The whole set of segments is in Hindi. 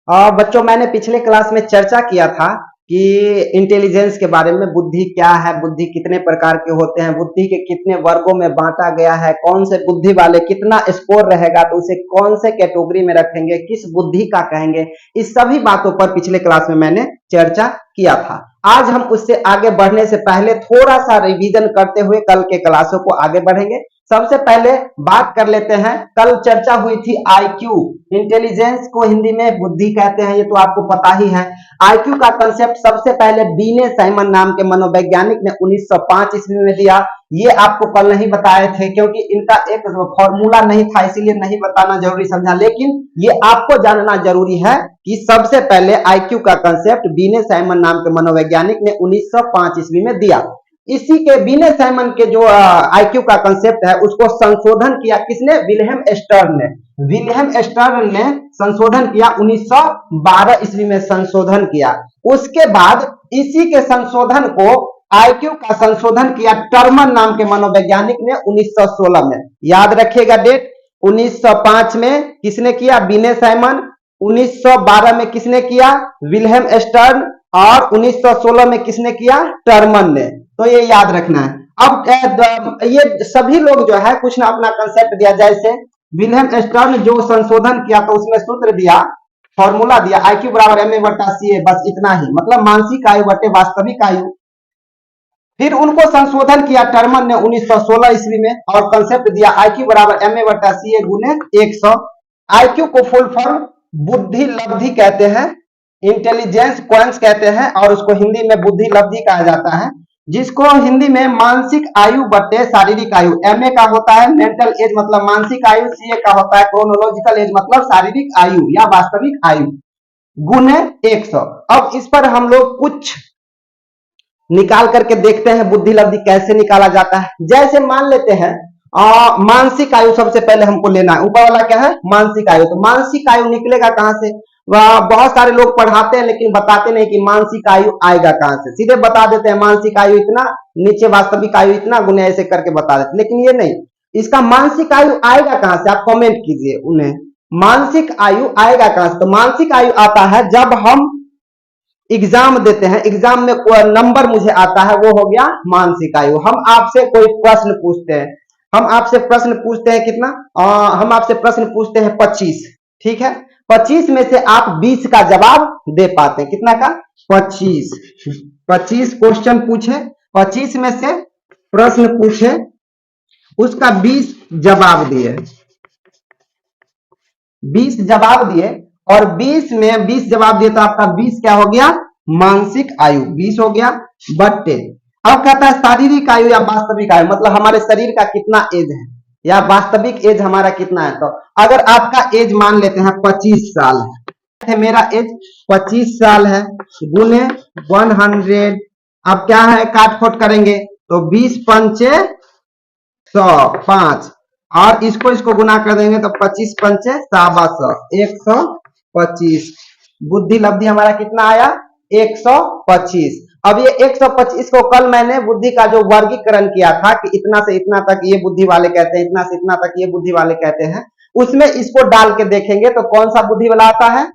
बच्चों, मैंने पिछले क्लास में चर्चा किया था कि इंटेलिजेंस के बारे में, बुद्धि क्या है, बुद्धि कितने प्रकार के होते हैं, बुद्धि के कितने वर्गों में बांटा गया है, कौन से बुद्धि वाले कितना स्कोर रहेगा तो उसे कौन से कैटेगरी में रखेंगे, किस बुद्धि का कहेंगे। इस सभी बातों पर पिछले क्लास में मैंने चर्चा किया था। आज हम उससे आगे बढ़ने से पहले थोड़ा सा रिवीजन करते हुए कल के क्लासों को आगे बढ़ेंगे। सबसे पहले बात कर लेते हैं, कल चर्चा हुई थी आईक्यू। इंटेलिजेंस को हिंदी में बुद्धि कहते हैं, ये तो आपको पता ही है। आईक्यू का कंसेप्ट सबसे पहले बीने साइमन नाम के मनोवैज्ञानिक ने 1905 ईस्वी में दिया। ये आपको कल नहीं बताए थे क्योंकि इनका एक फॉर्मूला नहीं था, इसीलिए नहीं बताना जरूरी समझा, लेकिन ये आपको जानना जरूरी है कि सबसे पहले आईक्यू का कंसेप्ट बीने साइमन नाम के मनोवैज्ञानिक ने 1905 ईस्वी में दिया। इसी के बीने साइमन के जो आईक्यू का कंसेप्ट है उसको संशोधन किया किसने? विल्हेम स्टर्न ने। विल्हेम स्टर्न ने संशोधन किया 1912 ईस्वी में संशोधन किया। उसके बाद इसी के संशोधन को, आईक्यू का संशोधन किया टर्मन नाम के मनोवैज्ञानिक ने 1916 में। याद रखिएगा डेट, 1905 में किसने किया? बीने साइमन। 1912 में किसने किया? Wilhelm stern. और 1916 में किसने किया? टर्मन ने। तो ये याद रखना है। अब ये सभी लोग जो है कुछ ना अपना कंसेप्ट दिया, जैसे विल्हेम स्टर्न जो संशोधन किया तो उसमें सूत्र दिया, फॉर्मूला दिया, आईक्यू बराबर एम ए बटा सी ए, बस इतना ही, मतलब मानसिक आयु बटे वास्तविक आयु। फिर उनको संशोधन किया टर्मन ने 1916 ईस्वी में और कंसेप्ट दिया आईक्यू बराबर एम ए बटा सी ए गुने 100। आईक्यू को फुल फॉर्म बुद्धि लब्धि कहते हैं, इंटेलिजेंस क्वांट्स कहते हैं, और उसको हिंदी में बुद्धि लब्धि कहा जाता है, जिसको हिंदी में मानसिक आयु बटे शारीरिक आयु। एमए का होता है मेंटल एज मतलब मानसिक आयु, सीए का होता है क्रोनोलॉजिकल एज मतलब शारीरिक आयु या वास्तविक आयु, गुने 100। अब इस पर हम लोग कुछ निकाल करके देखते हैं बुद्धि लब्धि कैसे निकाला जाता है। जैसे मान लेते हैं मानसिक आयु सबसे पहले हमको लेना है। ऊपर वाला क्या है? मानसिक आयु। तो मानसिक आयु निकलेगा कहां से? बहुत सारे लोग पढ़ाते हैं लेकिन बताते नहीं कि मानसिक आयु आएगा कहां से। सीधे बता देते हैं मानसिक आयु इतना, नीचे वास्तविक आयु इतना, गुने ऐसे करके बता देते, लेकिन ये नहीं। इसका मानसिक आयु आएगा कहां से? आप कमेंट कीजिए उन्हें, मानसिक आयु आएगा कहां से? तो मानसिक आयु आता है जब हम एग्जाम देते हैं, एग्जाम में नंबर मुझे आता है, वो हो गया मानसिक आयु। हम आपसे कोई प्रश्न पूछते हैं, हम आपसे प्रश्न पूछते हैं कितना? हम आपसे प्रश्न पूछते हैं 25, ठीक है? 25 में से आप 20 का जवाब दे पाते हैं। कितना का? 25। 25 क्वेश्चन पूछे, 25 में से प्रश्न पूछे, उसका 20 जवाब दिए, 20 जवाब दिए, और 20 में 20 जवाब दिए तो आपका 20 क्या हो गया? मानसिक आयु 20 हो गया, बट्टे। अब कहता है शारीरिक आयु या वास्तविक आयु, मतलब हमारे शरीर का कितना एज है या वास्तविक एज हमारा कितना है। तो अगर आपका एज मान लेते हैं 25 साल है, मेरा एज 25 साल है, गुने 100। अब क्या है? काट खोट करेंगे तो 20 पंचे 100, 5, और इसको गुना कर देंगे तो 25 पंचे 100, 125। बुद्धि लब्धि हमारा कितना आया? 125। अब ये 125 को कल मैंने बुद्धि का जो वर्गीकरण किया था कि इतना से इतना तक ये बुद्धि वाले कहते हैं, इतना से इतना तक ये बुद्धि वाले कहते हैं, उसमें इसको डाल के देखेंगे तो कौन सा बुद्धि वाला आता है?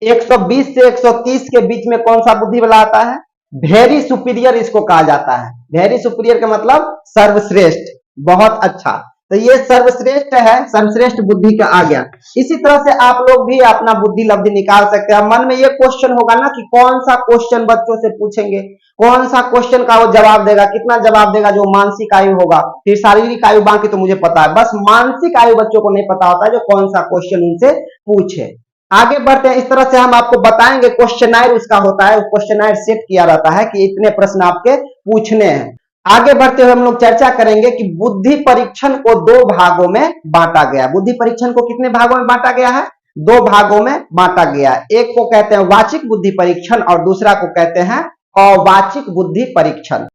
120 से 130 के बीच में कौन सा बुद्धि वाला आता है? वेरी सुपीरियर इसको कहा जाता है। वेरी सुपीरियर का मतलब सर्वश्रेष्ठ, बहुत अच्छा। तो ये सर्वश्रेष्ठ है, सर्वश्रेष्ठ बुद्धि का आ गया। इसी तरह से आप लोग भी अपना बुद्धि लब्धि निकाल सकते हैं। मन में ये क्वेश्चन होगा ना कि कौन सा क्वेश्चन बच्चों से पूछेंगे, कौन सा क्वेश्चन का वो जवाब देगा, कितना जवाब देगा, जो मानसिक आयु होगा, फिर शारीरिक आयु, बाकी तो मुझे पता है, बस मानसिक आयु बच्चों को नहीं पता होता है जो कौन सा क्वेश्चन उनसे पूछे। आगे बढ़ते हैं। इस तरह से हम आपको बताएंगे, क्वेश्चनायर उसका होता है, क्वेश्चनायर सेट किया रहता है कि इतने प्रश्न आपके पूछने हैं। आगे बढ़ते हुए हम लोग चर्चा करेंगे कि बुद्धि परीक्षण को 2 भागों में बांटा गया। बुद्धि परीक्षण को कितने भागों में बांटा गया है? 2 भागों में बांटा गया है। एक को कहते हैं वाचिक बुद्धि परीक्षण और दूसरा को कहते हैं अवाचिक बुद्धि परीक्षण।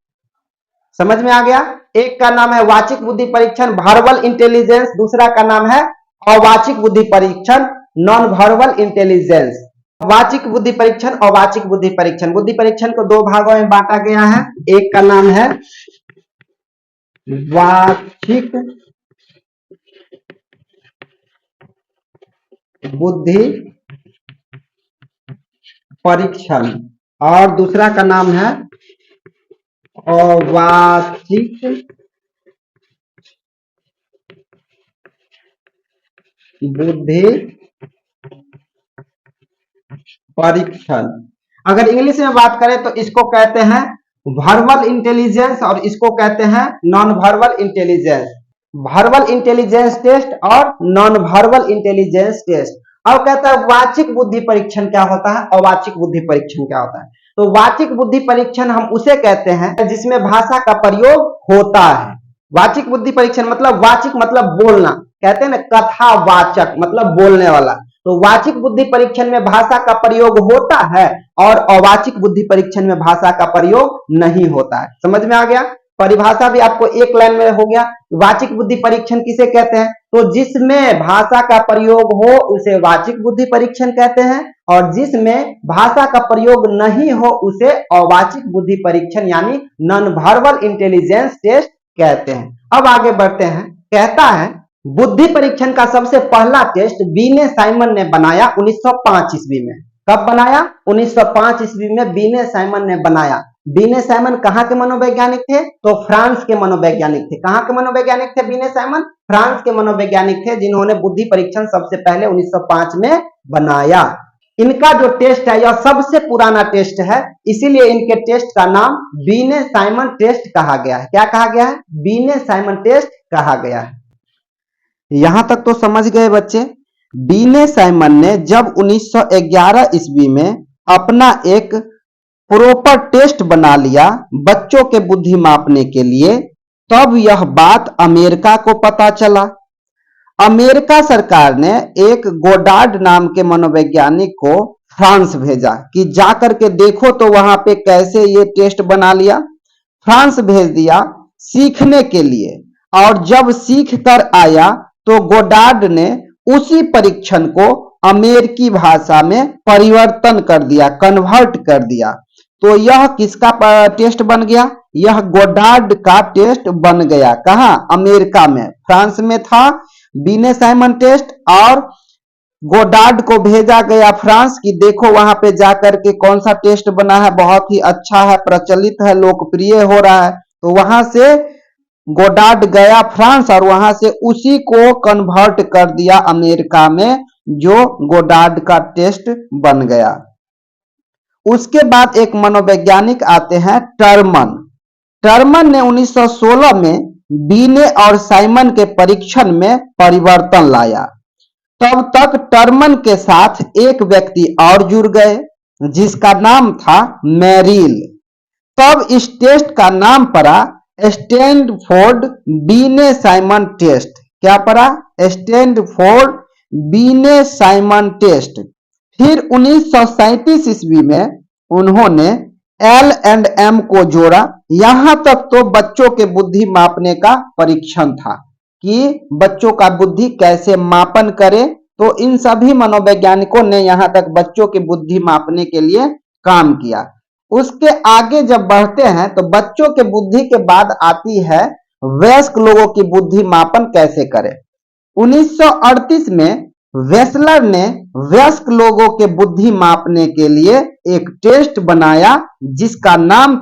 समझ में आ गया? एक का नाम है वाचिक बुद्धि परीक्षण, वर्बल इंटेलिजेंस, दूसरा का नाम है अवाचिक बुद्धि परीक्षण, नॉन वर्बल इंटेलिजेंस। वाचिक बुद्धि परीक्षण, अवाचिक बुद्धि परीक्षण। बुद्धि परीक्षण को 2 भागों में बांटा गया है। एक का नाम है वाचिक बुद्धि परीक्षण, और दूसरा का नाम है अवाचिक बुद्धि परीक्षण। अगर इंग्लिश में बात करें तो इसको कहते हैं वर्बल इंटेलिजेंस और इसको कहते हैं non verbal intelligence. Verbal intelligence test और नॉन वर्बल इंटेलिजेंस टेस्ट। अब कहता है वाचिक बुद्धि परीक्षण क्या होता है, अवाचिक बुद्धि परीक्षण क्या होता है। तो वाचिक बुद्धि परीक्षण हम उसे कहते हैं जिसमें भाषा का प्रयोग होता है। वाचिक बुद्धि परीक्षण मतलब वाचिक मतलब बोलना, कहते हैं ना कथावाचक मतलब बोलने वाला। तो वाचिक बुद्धि परीक्षण में भाषा का प्रयोग होता है और अवाचिक बुद्धि परीक्षण में भाषा का प्रयोग नहीं होता है। समझ में आ गया? परिभाषा भी आपको एक लाइन में हो गया। वाचिक बुद्धि परीक्षण किसे कहते हैं? तो जिसमें भाषा का प्रयोग हो उसे वाचिक बुद्धि परीक्षण कहते हैं, और जिसमें भाषा का प्रयोग नहीं हो उसे अवाचिक बुद्धि परीक्षण यानी नॉन वर्बल इंटेलिजेंस टेस्ट कहते हैं। अब आगे बढ़ते हैं। कहता है बुद्धि परीक्षण का सबसे पहला टेस्ट बीने साइमन ने बनाया 1905 ईस्वी में। कब बनाया? 1905 ईस्वी में बीने साइमन ने बनाया। बीने साइमन कहाँ के मनोवैज्ञानिक थे? तो फ्रांस के मनोवैज्ञानिक थे। कहाँ के मनोवैज्ञानिक थे बीने साइमन? फ्रांस के मनोवैज्ञानिक थे, जिन्होंने बुद्धि परीक्षण सबसे पहले 1905 में बनाया। इनका जो टेस्ट है यह सबसे पुराना टेस्ट है, इसीलिए इनके टेस्ट का नाम बीने साइमन टेस्ट कहा गया है। क्या कहा गया है? बीने साइमन टेस्ट कहा गया है। यहां तक तो समझ गए बच्चे। बीने साइमन ने जब 1911 ईस्वी में अपना एक प्रॉपर टेस्ट बना लिया बच्चों के बुद्धि मापने के लिए, तब यह बात अमेरिका को पता चला। अमेरिका सरकार ने एक गोडार्ड नाम के मनोवैज्ञानिक को फ्रांस भेजा कि जाकर के देखो तो वहां पे कैसे ये टेस्ट बना लिया। फ्रांस भेज दिया सीखने के लिए, और जब सीख कर आया तो गोडार्ड ने उसी परीक्षण को अमेरिकी भाषा में परिवर्तन कर दिया, कन्वर्ट कर दिया। तो यह किसका टेस्ट बन गया? यह गोडार्ड का टेस्ट बन गया। कहां? अमेरिका में। फ्रांस में था बीने साइमन टेस्ट, और गोडार्ड को भेजा गया फ्रांस कि देखो वहां पे जाकर के कौन सा टेस्ट बना है, बहुत ही अच्छा है, प्रचलित है, लोकप्रिय हो रहा है। तो वहां से गोडार्ड गया फ्रांस और वहां से उसी को कन्वर्ट कर दिया अमेरिका में, जो गोडार्ड का टेस्ट बन गया। उसके बाद एक मनोवैज्ञानिक आते हैं टर्मन। टर्मन ने 1916 में बीने और साइमन के परीक्षण में परिवर्तन लाया। तब तक टर्मन के साथ एक व्यक्ति और जुड़ गए जिसका नाम था मैरिल। तब इस टेस्ट का नाम पड़ा स्टैंडफोर्ड बीने साइमन टेस्ट। क्या पड़ा? स्टैंडफोर्ड बीने साइमन टेस्ट। फिर 1937 ईस्वी में उन्होंने L&M को जोड़ा। यहां तक तो बच्चों के बुद्धि मापने का परीक्षण था कि बच्चों का बुद्धि कैसे मापन करे। तो इन सभी मनोवैज्ञानिकों ने यहां तक बच्चों की बुद्धि मापने के लिए काम किया। उसके आगे जब बढ़ते हैं तो बच्चों के बुद्धि के बाद आती है वयस्क लोगों की बुद्धि मापन कैसे करें। 1938 में वेसलर ने वयस्क लोगों के बुद्धि मापने के लिए एक टेस्ट बनाया जिसका नाम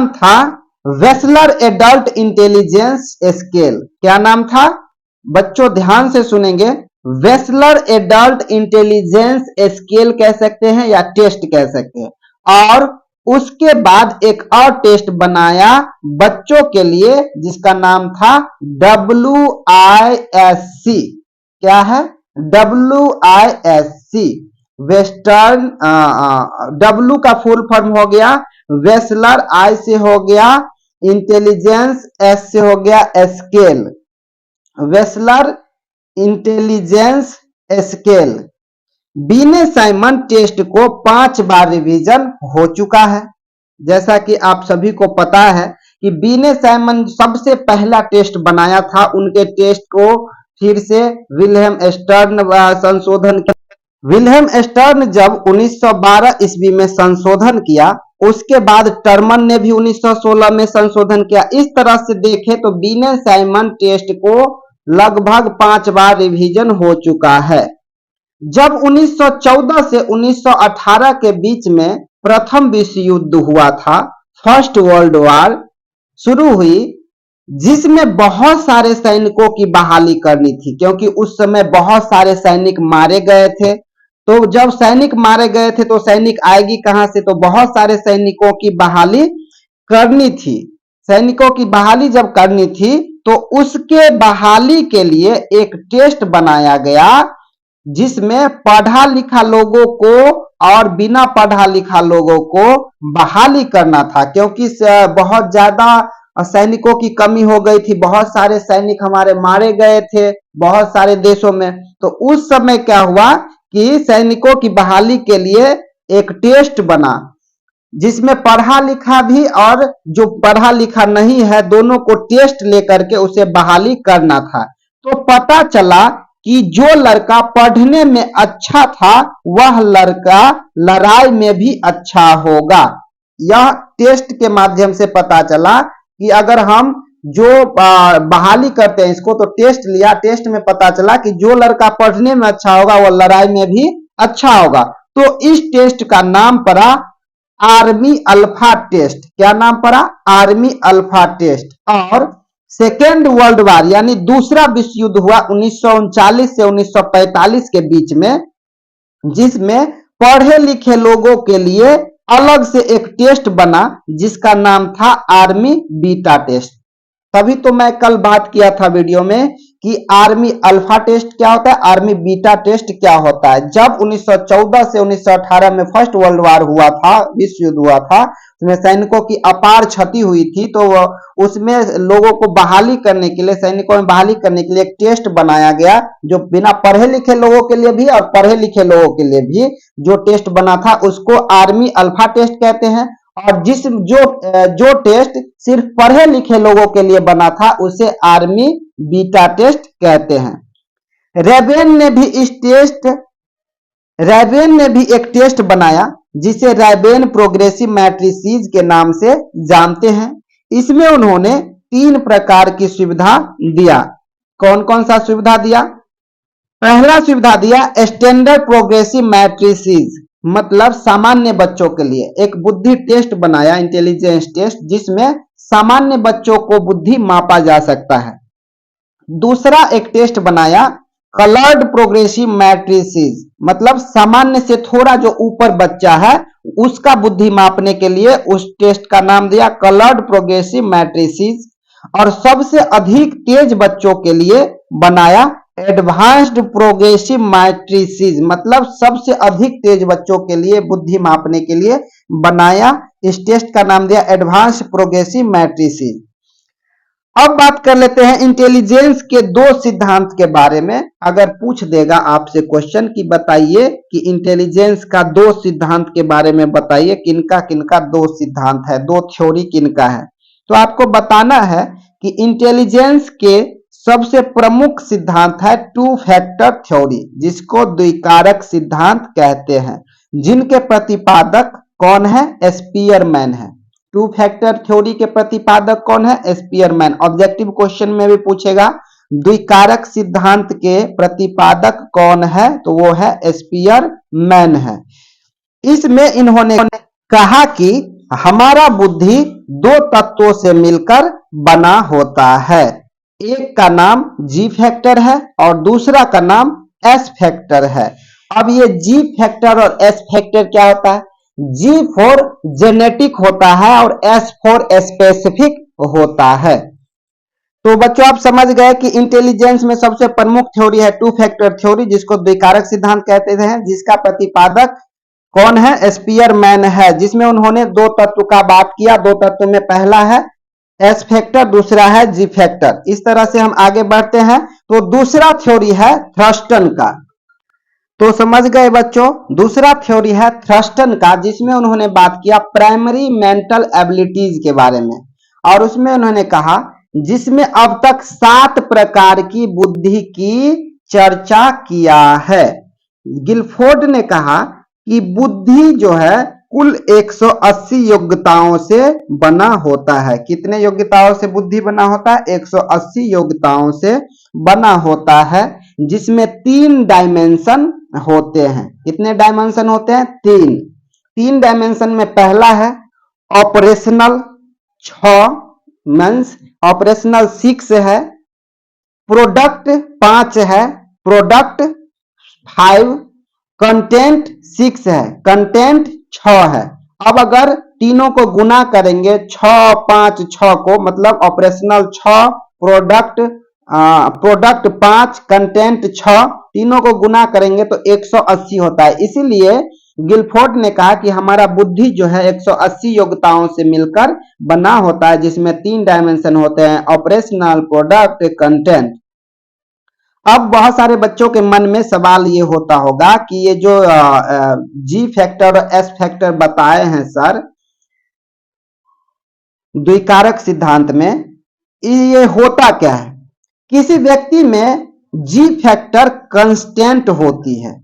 था वेसलर एडल्ट इंटेलिजेंस स्केल। क्या नाम था? बच्चों ध्यान से सुनेंगे। वेसलर एडल्ट इंटेलिजेंस स्केल कह सकते हैं या टेस्ट कह सकते हैं। और उसके बाद एक और टेस्ट बनाया बच्चों के लिए जिसका नाम था WISC। क्या है? WISC। वेस्टर्न W का फुल फॉर्म हो गया वेसलर, I से हो गया इंटेलिजेंस, S से हो गया scale. Wechsler intelligence scale. Binet Simon test को 5 बार रिवीजन हो चुका है। जैसा कि आप सभी को पता है कि बीने साइमन सबसे पहला टेस्ट बनाया था, उनके टेस्ट को फिर से विल्हेम स्टर्न संशोधन किया। विल्हेम स्टर्न जब 1912 ईस्वी में संशोधन किया, उसके बाद टर्मन ने भी 1916 में संशोधन किया। इस तरह से देखें तो बीने साइमन टेस्ट को लगभग 5 बार रिवीजन हो चुका है। जब 1914 से 1918 के बीच में प्रथम विश्व युद्ध हुआ था, फर्स्ट वर्ल्ड वॉर शुरू हुई, जिसमें बहुत सारे सैनिकों की बहाली करनी थी, क्योंकि उस समय बहुत सारे सैनिक मारे गए थे। तो जब सैनिक मारे गए थे तो सैनिक आएगी कहां से, तो बहुत सारे सैनिकों की बहाली करनी थी। सैनिकों की बहाली जब करनी थी तो उसके बहाली के लिए एक टेस्ट बनाया गया, जिसमें पढ़ा लिखा लोगों को और बिना पढ़ा लिखा लोगों को बहाली करना था, क्योंकि बहुत ज्यादा सैनिकों की कमी हो गई थी। बहुत सारे सैनिक हमारे मारे गए थे बहुत सारे देशों में। तो उस समय क्या हुआ कि सैनिकों की बहाली के लिए एक टेस्ट बना, जिसमें पढ़ा लिखा भी और जो पढ़ा लिखा नहीं है दोनों को टेस्ट लेकर के उसे बहाली करना था। तो पता चला कि जो लड़का पढ़ने में अच्छा था वह लड़का लड़ाई में भी अच्छा होगा। यह टेस्ट के माध्यम से पता चला कि अगर हम जो बहाली करते हैं इसको, तो टेस्ट लिया, टेस्ट में पता चला कि जो लड़का पढ़ने में अच्छा होगा वह लड़ाई में भी अच्छा होगा। तो इस टेस्ट का नाम पड़ा आर्मी अल्फा टेस्ट। क्या नाम पड़ा? Army alpha test. और सेकेंड वर्ल्ड वॉर यानी दूसरा विश्व युद्ध हुआ 1939 से 1945 के बीच में, जिसमें पढ़े लिखे लोगों के लिए अलग से एक टेस्ट बना जिसका नाम था आर्मी बीटा टेस्ट। तभी तो मैं कल बात किया था वीडियो में कि आर्मी अल्फा टेस्ट क्या होता है, आर्मी बीटा टेस्ट क्या होता है। जब 1914 से 1918 में फर्स्ट वर्ल्ड वॉर हुआ था, विश्व युद्ध हुआ था, उसमें सैनिकों की अपार क्षति हुई थी, तो उसमें लोगों को बहाली करने के लिए, सैनिकों में बहाली करने के लिए एक टेस्ट बनाया गया, जो बिना पढ़े लिखे लोगों के लिए भी और पढ़े लिखे लोगों के लिए भी जो टेस्ट बना था उसको आर्मी अल्फा टेस्ट कहते हैं। और जो टेस्ट सिर्फ पढ़े लिखे लोगों के लिए बना था उसे आर्मी बीटा टेस्ट कहते हैं। रैबेन ने भी एक टेस्ट बनाया जिसे रैबेन प्रोग्रेसिव मैट्रिसेस के नाम से जानते हैं। इसमें उन्होंने 3 प्रकार की सुविधा दिया। कौन कौन सा सुविधा दिया? पहला सुविधा दिया स्टैंडर्ड प्रोग्रेसिव मैट्रिसेस, मतलब सामान्य बच्चों के लिए एक बुद्धि टेस्ट बनाया, इंटेलिजेंस टेस्ट, जिसमें सामान्य बच्चों को बुद्धि मापा जा सकता है। दूसरा एक टेस्ट बनाया कलर्ड प्रोग्रेसिव मैट्रिसेस, मतलब सामान्य से थोड़ा जो ऊपर बच्चा है उसका बुद्धि मापने के लिए उस टेस्ट का नाम दिया कलर्ड प्रोग्रेसिव मैट्रिसेस। और सबसे अधिक तेज बच्चों के लिए बनाया एडवांस्ड प्रोग्रेसिव मैट्रिसेस, मतलब सबसे अधिक तेज बच्चों के लिए बुद्धि मापने के लिए बनाया, इस टेस्ट का नाम दिया एडवांस्ड प्रोग्रेसिव मैट्रिसेस। अब बात कर लेते हैं इंटेलिजेंस के 2 सिद्धांत के बारे में। अगर पूछ देगा आपसे क्वेश्चन कि बताइए कि इंटेलिजेंस का 2 सिद्धांत के बारे में बताइए, किनका किनका 2 सिद्धांत है, 2 थ्योरी किनका है, तो आपको बताना है कि इंटेलिजेंस के सबसे प्रमुख सिद्धांत है 2 फैक्टर थ्योरी, जिसको द्विकारक सिद्धांत कहते हैं, जिनके प्रतिपादक कौन है? स्पीयरमैन है। 2 फैक्टर थ्योरी के प्रतिपादक कौन है? स्पीयरमैन। ऑब्जेक्टिव क्वेश्चन में भी पूछेगा द्विकारक सिद्धांत के प्रतिपादक कौन है, तो वो है स्पीयरमैन है। इसमें इन्होंने कहा कि हमारा बुद्धि 2 तत्वों से मिलकर बना होता है, एक का नाम जी फैक्टर है और दूसरा का नाम एस फैक्टर है। अब ये जी फैक्टर और एस फैक्टर क्या होता है? जी फॉर जेनेटिक होता है और एस फॉर स्पेसिफिक होता है। तो बच्चों आप समझ गए कि इंटेलिजेंस में सबसे प्रमुख थ्योरी है 2 फैक्टर थ्योरी, जिसको द्विकारक सिद्धांत कहते हैं, जिसका प्रतिपादक कौन है? स्पीयरमैन है, जिसमें उन्होंने 2 तत्व का बात किया। 2 तत्व में पहला है एस फैक्टर, दूसरा है जी फैक्टर। इस तरह से हम आगे बढ़ते हैं। तो दूसरा थ्योरी है थ्रस्टन का। तो समझ गए बच्चों, दूसरा थ्योरी है थ्रस्टन का, जिसमें उन्होंने बात किया प्राइमरी मेंटल एबिलिटीज के बारे में। और उसमें उन्होंने कहा जिसमें अब तक 7 प्रकार की बुद्धि की चर्चा किया है। गिलफोर्ड ने कहा कि बुद्धि जो है कुल 180 योग्यताओं से बना होता है। कितने योग्यताओं से बुद्धि बना होता है? 180 योग्यताओं से बना होता है, जिसमें 3 डायमेंशन होते हैं। कितने डायमेंशन होते हैं? 3। 3 डायमेंशन में पहला है ऑपरेशनल 6 मीन्स ऑपरेशनल 6 है, प्रोडक्ट 5 है, प्रोडक्ट 5, कंटेंट 6 है, कंटेंट 6 है। अब अगर तीनों को गुना करेंगे 6 5 6 को, मतलब ऑपरेशनल 6, प्रोडक्ट 5, कंटेंट 6, तीनों को गुना करेंगे तो 180 होता है। इसीलिए गिलफोर्ड ने कहा कि हमारा बुद्धि जो है 180 योग्यताओं से मिलकर बना होता है, जिसमें 3 डायमेंशन होते हैं, ऑपरेशनल, प्रोडक्ट, कंटेंट। अब बहुत सारे बच्चों के मन में सवाल ये होता होगा कि ये जो जी फैक्टर और एस फैक्टर बताए हैं सर द्विकारक सिद्धांत में, ये होता क्या है? किसी व्यक्ति में जी फैक्टर कांस्टेंट होती है,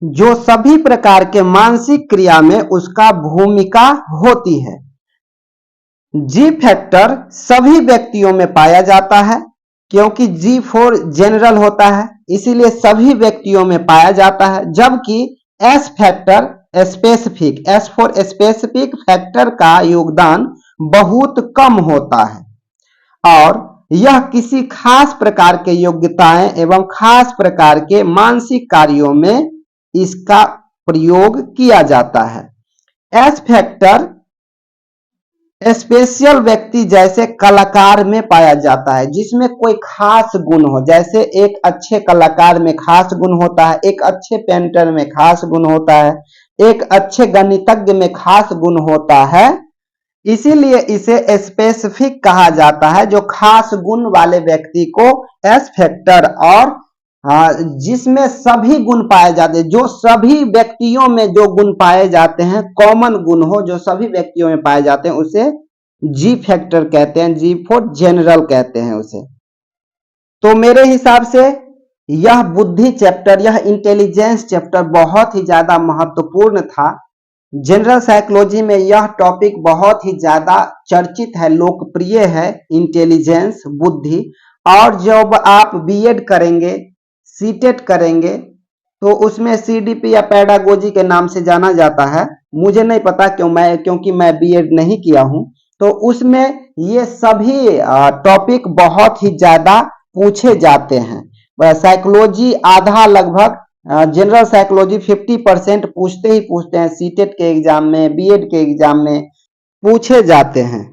जो सभी प्रकार के मानसिक क्रिया में उसका भूमिका होती है। जी फैक्टर सभी व्यक्तियों में पाया जाता है, क्योंकि G4 जनरल होता है, इसीलिए सभी व्यक्तियों में पाया जाता है। जबकि S factor specific, S for specific factor का योगदान बहुत कम होता है और यह किसी खास प्रकार के योग्यताएं एवं खास प्रकार के मानसिक कार्यों में इसका प्रयोग किया जाता है। एस फैक्टर स्पेशल व्यक्ति जैसे कलाकार में पाया जाता है, जिसमें कोई खास गुण हो। जैसे एक अच्छे कलाकार में खास गुण होता है, एक अच्छे पेंटर में खास गुण होता है, एक अच्छे गणितज्ञ में खास गुण होता है, इसीलिए इसे स्पेसिफिक कहा जाता है। जो खास गुण वाले व्यक्ति को एस फैक्टर, और जिसमें सभी गुण पाए जाते हैं, जो सभी व्यक्तियों में जो गुण पाए जाते हैं, कॉमन गुण हो जो सभी व्यक्तियों में पाए जाते हैं, उसे जी फैक्टर कहते हैं, जी फॉर जनरल कहते हैं उसे। तो मेरे हिसाब से यह बुद्धि चैप्टर, यह इंटेलिजेंस चैप्टर बहुत ही ज्यादा महत्वपूर्ण था। जनरल साइकोलॉजी में यह टॉपिक बहुत ही ज्यादा चर्चित है, लोकप्रिय है, इंटेलिजेंस, बुद्धि। और जब आप बीएड करेंगे, सीटेट करेंगे, तो उसमें सीडीपी या पेडागोजी के नाम से जाना जाता है। मुझे नहीं पता क्योंकि मैं बीएड नहीं किया हूं, तो उसमें ये सभी टॉपिक बहुत ही ज्यादा पूछे जाते हैं। साइकोलॉजी आधा लगभग, जनरल साइकोलॉजी 50% पूछते ही पूछते हैं, सीटेट के एग्जाम में, बीएड के एग्जाम में पूछे जाते हैं।